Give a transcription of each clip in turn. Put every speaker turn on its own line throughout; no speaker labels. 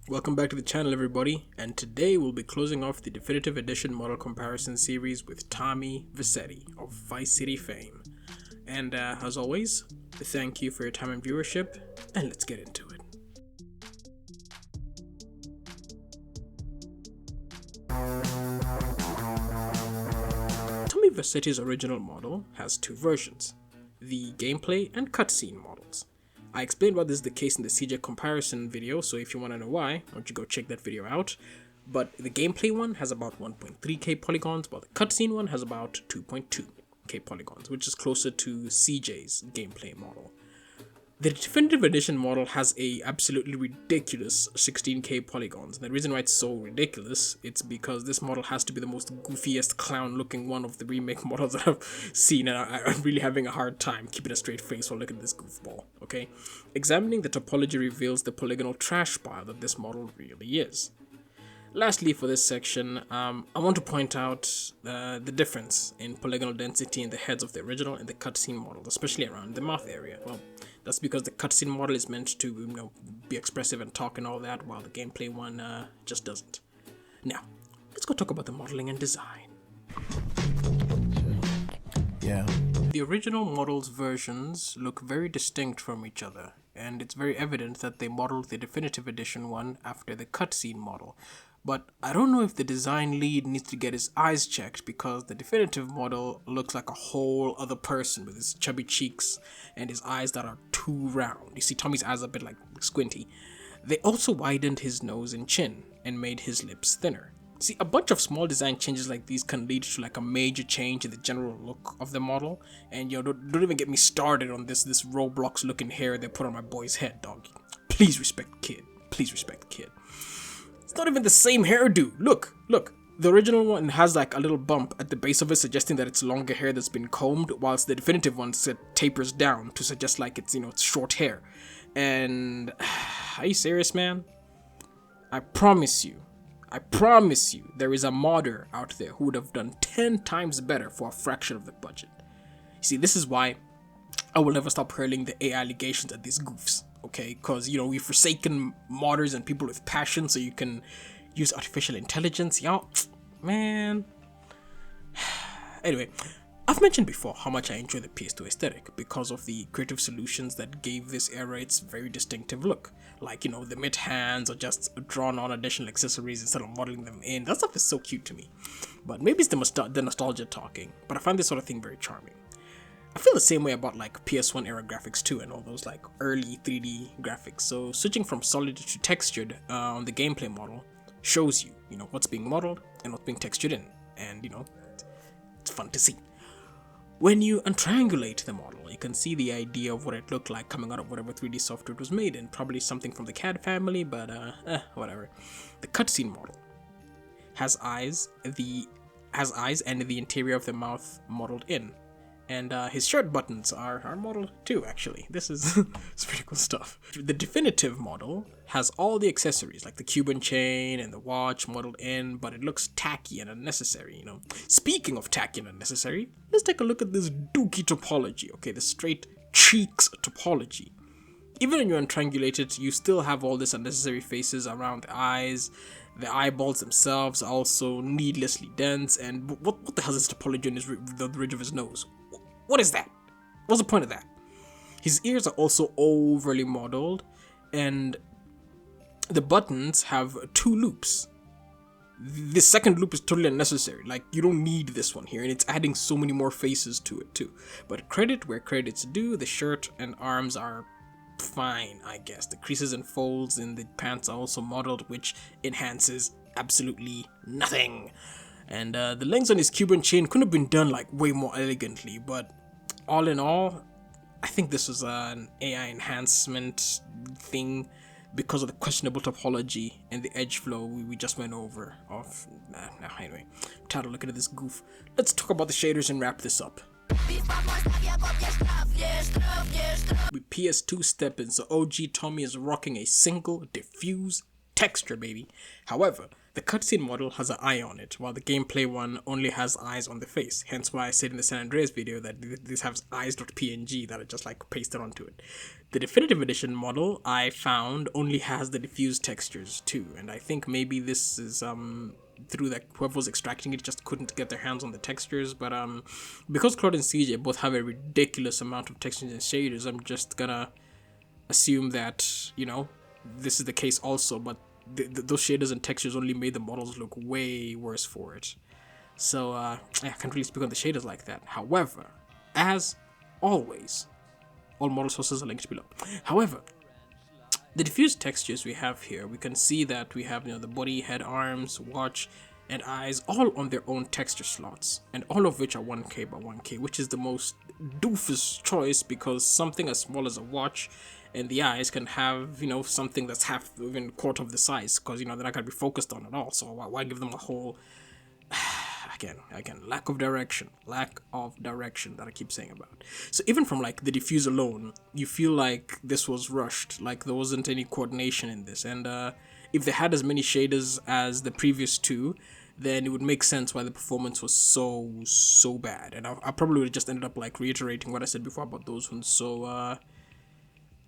Welcome back to the channel, everybody, and today we'll be closing off the definitive edition model comparison series with Tommy Vercetti of Vice City fame. And as always, thank you for your time and viewership, and let's get into it. Tommy Vercetti's original model has two versions, the gameplay and cutscene models. I explained why this is the case in the CJ comparison video, so if you want to know why, why don't you go check that video out. But the gameplay one has about 1.3k polygons, while the cutscene one has about 2.2k polygons, which is closer to CJ's gameplay model. The definitive edition model has a absolutely ridiculous 16k polygons, and the reason why it's so ridiculous, it's because this model has to be the most goofiest clown looking one of the remake models that I've seen, and I'm really having a hard time keeping a straight face while looking at this goofball, okay? Examining the topology reveals the polygonal trash pile that this model really is. Lastly, for this section, I want to point out the difference in polygonal density in the heads of the original and the cutscene model, especially around the mouth area. Well, that's because the cutscene model is meant to, be expressive and talk and all that, while the gameplay one just doesn't. Now, let's go talk about the modeling and design.
Yeah.
The original model's versions look very distinct from each other, and it's very evident that they modeled the definitive edition one after the cutscene model. But I don't know if the design lead needs to get his eyes checked, because the definitive model looks like a whole other person with his chubby cheeks and his eyes that are too round. You see Tommy's eyes are a bit like squinty. They also widened his nose and chin and made his lips thinner. See, a bunch of small design changes like these can lead to like a major change in the general look of the model. And don't even get me started on this Roblox looking hair they put on my boy's head, dog. Please respect the kid. Please respect the kid. It's not even the same hairdo. Look. The original one has like a little bump at the base of it, suggesting that it's longer hair that's been combed, whilst the definitive one tapers down to suggest like it's short hair. And are you serious, man? I promise you, there is a modder out there who would have done 10 times better for a fraction of the budget. You see, this is why I will never stop hurling the AI allegations at these goofs, okay? Because, we've forsaken modders and people with passion so you can use artificial intelligence. Y'all, man. Anyway, I've mentioned before how much I enjoy the PS2 aesthetic because of the creative solutions that gave this era its very distinctive look. Like, the mid hands or just drawn on additional accessories instead of modeling them in. That stuff is so cute to me. But maybe it's the nostalgia talking, but I find this sort of thing very charming. I feel the same way about like PS1 era graphics too, and all those like early 3D graphics. So switching from solid to textured on the gameplay model shows you, what's being modeled and what's being textured in, and it's fun to see. When you untriangulate the model, you can see the idea of what it looked like coming out of whatever 3D software it was made in, probably something from the CAD family, but whatever. The cutscene model has eyes and the interior of the mouth modeled in. And his shirt buttons are modeled too, actually. This is it's pretty cool stuff. The definitive model has all the accessories, like the Cuban chain and the watch modeled in, but it looks tacky and unnecessary, Speaking of tacky and unnecessary, let's take a look at this dookie topology, okay? The straight cheeks topology. Even when you untriangulate it, you still have all this unnecessary faces around the eyes. The eyeballs themselves are also needlessly dense, and what the hell is this topology on the ridge of his nose? What is that? What's the point of that? His ears are also overly modeled, and the buttons have 2 loops. The second loop is totally unnecessary. Like, you don't need this one here, and it's adding so many more faces to it too. But credit where credit's due, the shirt and arms are fine, I guess. The creases and folds in the pants are also modeled, which enhances absolutely nothing. And the lengths on his Cuban chain couldn't have been done like way more elegantly, but all in all, I think this was an AI enhancement thing because of the questionable topology and the edge flow we just went over. Anyway, I'm tired of looking at this goof. Let's talk about the shaders and wrap this up. With PS2 step-ins, so OG Tommy is rocking a single diffuse texture, baby. However, The cutscene model has an eye on it, while the gameplay one only has eyes on the face. Hence why I said in the San Andreas video that this has eyes.png that are just like pasted onto it. The definitive edition model I found only has the diffuse textures too, and I think maybe this is through that whoever was extracting it just couldn't get their hands on the textures. But because Claude and CJ both have a ridiculous amount of textures and shaders, I'm just gonna assume that, you know, this is the case also, but those shaders and textures only made the models look way worse for it. So I can't really speak on the shaders like that. However, as always, all model sources are linked below. However, the diffuse textures we have here, we can see that we have, you know, the body, head, arms, watch, and eyes all on their own texture slots, and all of which are 1K by 1K, which is the most doofus choice, because something as small as a watch and the eyes can have, you know, something that's half, even quarter of the size, because, you know, they're not going to be focused on at all. So why give them a whole again, lack of direction that I keep saying about. So even from like the diffuse alone, you feel like this was rushed, like there wasn't any coordination in this. And if they had as many shaders as the previous two, then it would make sense why the performance was so bad. And I probably would have just ended up like reiterating what I said before about those ones. So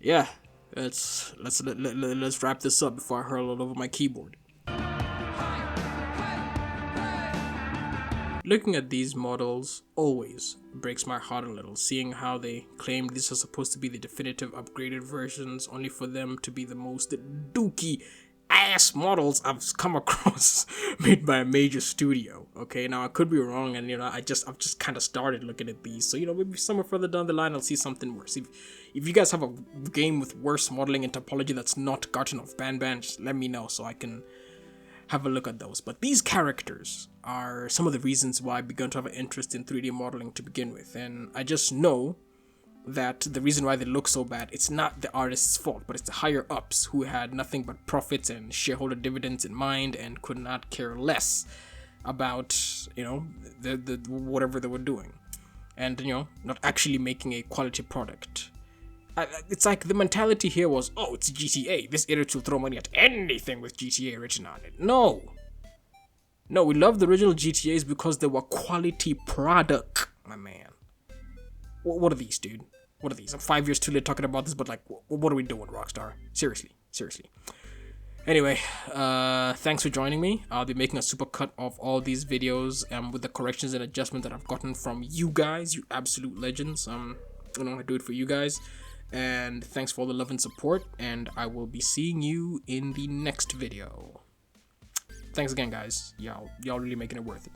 yeah, let's wrap this up before I hurl all over my keyboard. Looking at these models always breaks my heart a little, seeing how they claim these are supposed to be the definitive upgraded versions, only for them to be the most dookie ass models I've come across made by a major studio. Okay, now I could be wrong, and you know, I've just kind of started looking at these, so you know, maybe somewhere further down the line I'll see something worse. If you guys have a game with worse modeling and topology that's not Garten of Banban, just let me know so I can have a look at those. But these characters are some of the reasons why I began to have an interest in 3D modeling to begin with, and I just know that the reason why they look so bad, it's not the artist's fault, but it's the higher ups who had nothing but profits and shareholder dividends in mind and could not care less about, you know, the whatever they were doing, and, you know, not actually making a quality product. It's like the mentality here was, oh, it's GTA, this idiot will throw money at anything with GTA written on it. No, we love the original GTAs because they were quality product, my man. What are these, dude? What are these? I'm 5 years too late talking about this, but like, what are we doing, Rockstar? Seriously. Anyway, thanks for joining me. I'll be making a supercut of all these videos with the corrections and adjustments that I've gotten from you guys, you absolute legends. You know, I do it for you guys. And thanks for all the love and support, and I will be seeing you in the next video. Thanks again, guys. Y'all really making it worth it.